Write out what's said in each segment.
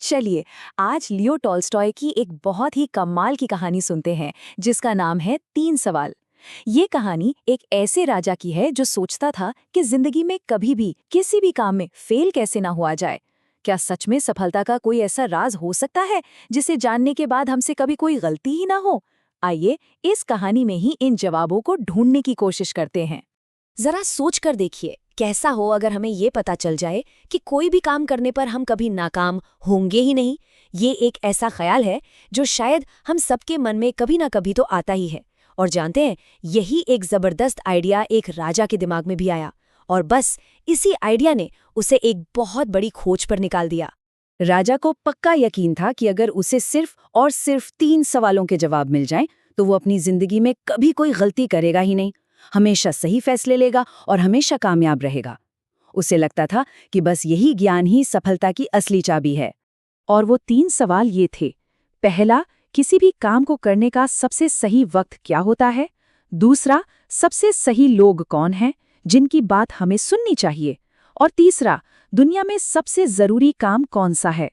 चलिए, आज Leo Tolstoy की एक बहुत ही कमाल की कहानी सुनते हैं जिसका नाम है 3 सवाल। ये कहानी एक ऐसे राजा की है जो सोचता था कि जिंदगी में कभी भी किसी भी काम में फेल कैसे ना हुआ जाए। क्या सच में सफलता का कोई ऐसा राज हो सकता है जिसे जानने के बाद हमसे कभी कोई गलती ही ना हो? आइए इस कहानी में ही इन जवाबों को ढूंढने की कोशिश करते हैं। जरा सोच कर देखिए, कैसा हो अगर हमें ये पता चल जाए कि कोई भी काम करने पर हम कभी नाकाम होंगे ही नहीं। ये एक ऐसा ख्याल है जो शायद हम सबके मन में कभी ना कभी तो आता ही है। और जानते हैं, यही एक जबरदस्त आइडिया एक राजा के दिमाग में भी आया, और बस इसी आइडिया ने उसे एक बहुत बड़ी खोज पर निकाल दिया। राजा को पक्का यकीन था कि अगर उसे सिर्फ और सिर्फ 3 सवालों के जवाब मिल जाएं, तो वो अपनी जिंदगी में कभी कोई गलती करेगा ही नहीं, हमेशा सही फैसले लेगा और हमेशा कामयाब रहेगा। उसे लगता था कि बस यही ज्ञान ही सफलता की असली चाबी है। और वो 3 सवाल ये थे। पहला, किसी भी काम को करने का सबसे सही वक्त क्या होता है? दूसरा, सबसे सही लोग कौन हैं जिनकी बात हमें सुननी चाहिए? और तीसरा, दुनिया में सबसे जरूरी काम कौन सा है?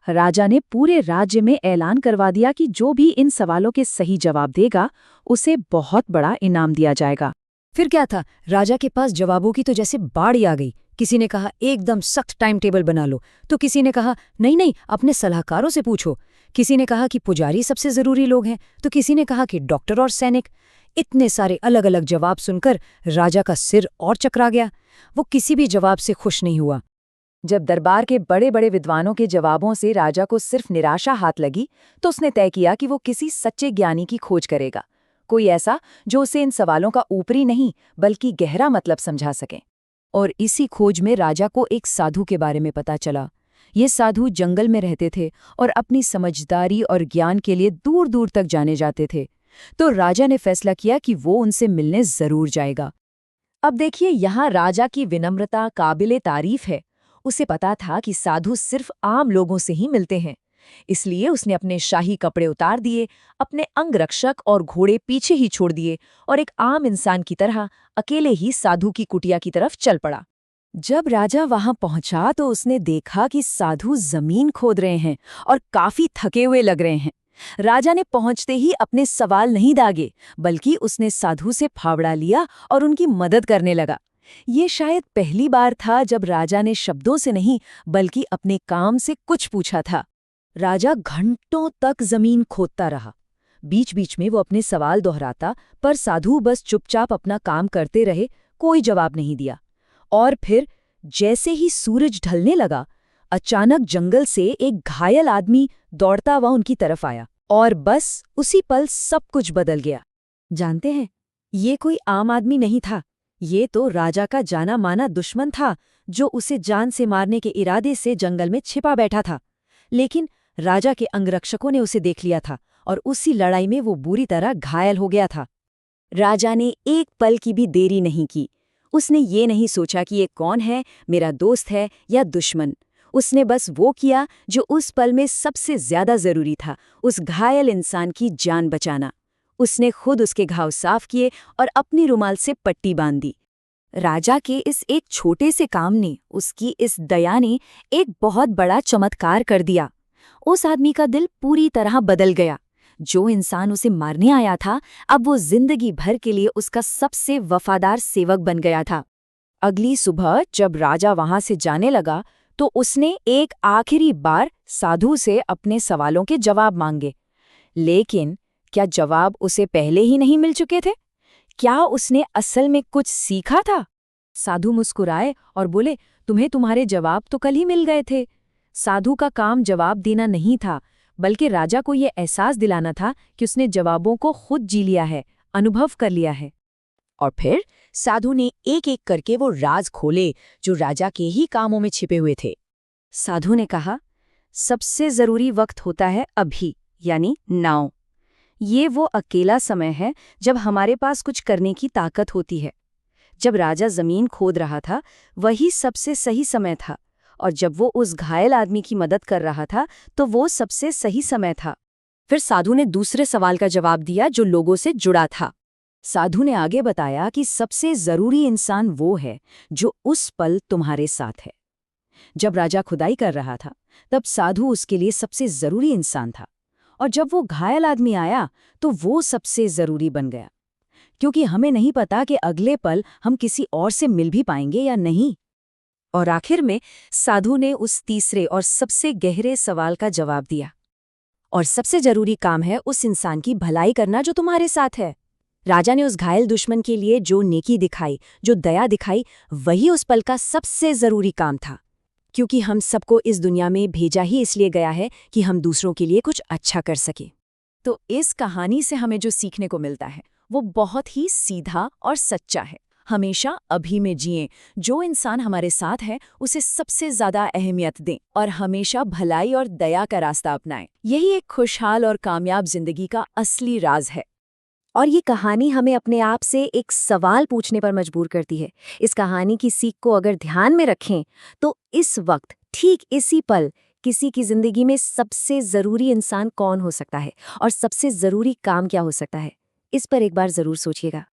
राजा ने पूरे राज्य में ऐलान करवा दिया कि जो भी इन सवालों के सही जवाब देगा, उसे बहुत बड़ा इनाम दिया जाएगा। फिर क्या था, राजा के पास जवाबों की तो जैसे बाढ़ ही आ गई। किसी ने कहा एकदम सख्त टाइम टेबल बना लो, तो किसी ने कहा नहीं नहीं अपने सलाहकारों से पूछो। किसी ने कहा कि पुजारी सबसे जरूरी लोग हैं, तो किसी ने कहा कि डॉक्टर और सैनिक। इतने सारे अलग अलग जवाब सुनकर राजा का सिर और चकरा गया। वो किसी भी जवाब से खुश नहीं हुआ। जब दरबार के बड़े बड़े विद्वानों के जवाबों से राजा को सिर्फ निराशा हाथ लगी, तो उसने तय किया कि वो किसी सच्चे ज्ञानी की खोज करेगा, कोई ऐसा जो उसे इन सवालों का ऊपरी नहीं बल्कि गहरा मतलब समझा सके। और इसी खोज में राजा को एक साधु के बारे में पता चला। ये साधु जंगल में रहते थे और अपनी समझदारी और ज्ञान के लिए दूर दूर तक जाने जाते थे। तो राजा ने फैसला किया कि वो उनसे मिलने जरूर जाएगा। अब देखिए, यहाँ राजा की विनम्रता काबिले तारीफ है। उसे पता था कि साधु सिर्फ आम लोगों से ही मिलते हैं, इसलिए उसने अपने शाही कपड़े उतार दिए, अपने अंगरक्षक और घोड़े पीछे ही छोड़ दिए और एक आम इंसान की तरह अकेले ही साधु की कुटिया की तरफ चल पड़ा। जब राजा वहां पहुंचा तो उसने देखा कि साधु जमीन खोद रहे हैं और काफी थके हुए लग रहे हैं। राजा ने पहुंचते ही अपने सवाल नहीं दागे, बल्कि उसने साधु से फावड़ा लिया और उनकी मदद करने लगा। ये शायद पहली बार था जब राजा ने शब्दों से नहीं बल्कि अपने काम से कुछ पूछा था। राजा घंटों तक जमीन खोदता रहा। बीच बीच में वो अपने सवाल दोहराता, पर साधु बस चुपचाप अपना काम करते रहे, कोई जवाब नहीं दिया। और फिर जैसे ही सूरज ढलने लगा, अचानक जंगल से एक घायल आदमी दौड़ता हुआ उनकी तरफ आया, और बस उसी पल सब कुछ बदल गया। जानते हैं, ये कोई आम आदमी नहीं था। ये तो राजा का जाना माना दुश्मन था, जो उसे जान से मारने के इरादे से जंगल में छिपा बैठा था। लेकिन राजा के अंगरक्षकों ने उसे देख लिया था और उसी लड़ाई में वो बुरी तरह घायल हो गया था। राजा ने एक पल की भी देरी नहीं की। उसने ये नहीं सोचा कि ये कौन है, मेरा दोस्त है या दुश्मन। उसने बस वो किया जो उस पल में सबसे ज्यादा जरूरी था, उस घायल इंसान की जान बचाना। उसने खुद उसके घाव साफ किए और अपनी रुमाल से पट्टी बांध दी। राजा के इस एक छोटे से काम ने, उसकी इस दया ने एक बहुत बड़ा चमत्कार कर दिया। उस आदमी का दिल पूरी तरह बदल गया। जो इंसान उसे मारने आया था, अब वो जिंदगी भर के लिए उसका सबसे वफादार सेवक बन गया था। अगली सुबह जब राजा वहां से जाने लगा, तो उसने एक आखिरी बार साधु से अपने सवालों के जवाब मांगे। लेकिन क्या जवाब उसे पहले ही नहीं मिल चुके थे? क्या उसने असल में कुछ सीखा था? साधु मुस्कुराए और बोले, तुम्हें तुम्हारे जवाब तो कल ही मिल गए थे। साधु का काम जवाब देना नहीं था, बल्कि राजा को यह एहसास दिलाना था कि उसने जवाबों को खुद जी लिया है, अनुभव कर लिया है। और फिर साधु ने एक एक करके वो राज खोले जो राजा के ही कामों में छिपे हुए थे। साधु ने कहा, सबसे जरूरी वक्त होता है अभी, यानी नाउ। ये वो अकेला समय है जब हमारे पास कुछ करने की ताकत होती है। जब राजा जमीन खोद रहा था, वही सबसे सही समय था, और जब वो उस घायल आदमी की मदद कर रहा था, तो वो सबसे सही समय था। फिर साधु ने दूसरे सवाल का जवाब दिया जो लोगों से जुड़ा था। साधु ने आगे बताया कि सबसे जरूरी इंसान वो है जो उस पल तुम्हारे साथ है। जब राजा खुदाई कर रहा था तब साधु उसके लिए सबसे जरूरी इंसान था, और जब वो घायल आदमी आया तो वो सबसे जरूरी बन गया, क्योंकि हमें नहीं पता कि अगले पल हम किसी और से मिल भी पाएंगे या नहीं। और आखिर में साधु ने उस तीसरे और सबसे गहरे सवाल का जवाब दिया, और सबसे जरूरी काम है उस इंसान की भलाई करना जो तुम्हारे साथ है। राजा ने उस घायल दुश्मन के लिए जो नेकी दिखाई, जो दया दिखाई, वही उस पल का सबसे जरूरी काम था, क्योंकि हम सबको इस दुनिया में भेजा ही इसलिए गया है कि हम दूसरों के लिए कुछ अच्छा कर सकें। तो इस कहानी से हमें जो सीखने को मिलता है वो बहुत ही सीधा और सच्चा है। हमेशा अभी में जिएं, जो इंसान हमारे साथ है उसे सबसे ज्यादा अहमियत दें और हमेशा भलाई और दया का रास्ता अपनाएं। यही एक खुशहाल और कामयाब जिंदगी का असली राज है। और ये कहानी हमें अपने आप से एक सवाल पूछने पर मजबूर करती है। इस कहानी की सीख को अगर ध्यान में रखें तो इस वक्त, ठीक इसी पल, किसी की जिंदगी में सबसे जरूरी इंसान कौन हो सकता है और सबसे जरूरी काम क्या हो सकता है, इस पर एक बार जरूर सोचिएगा।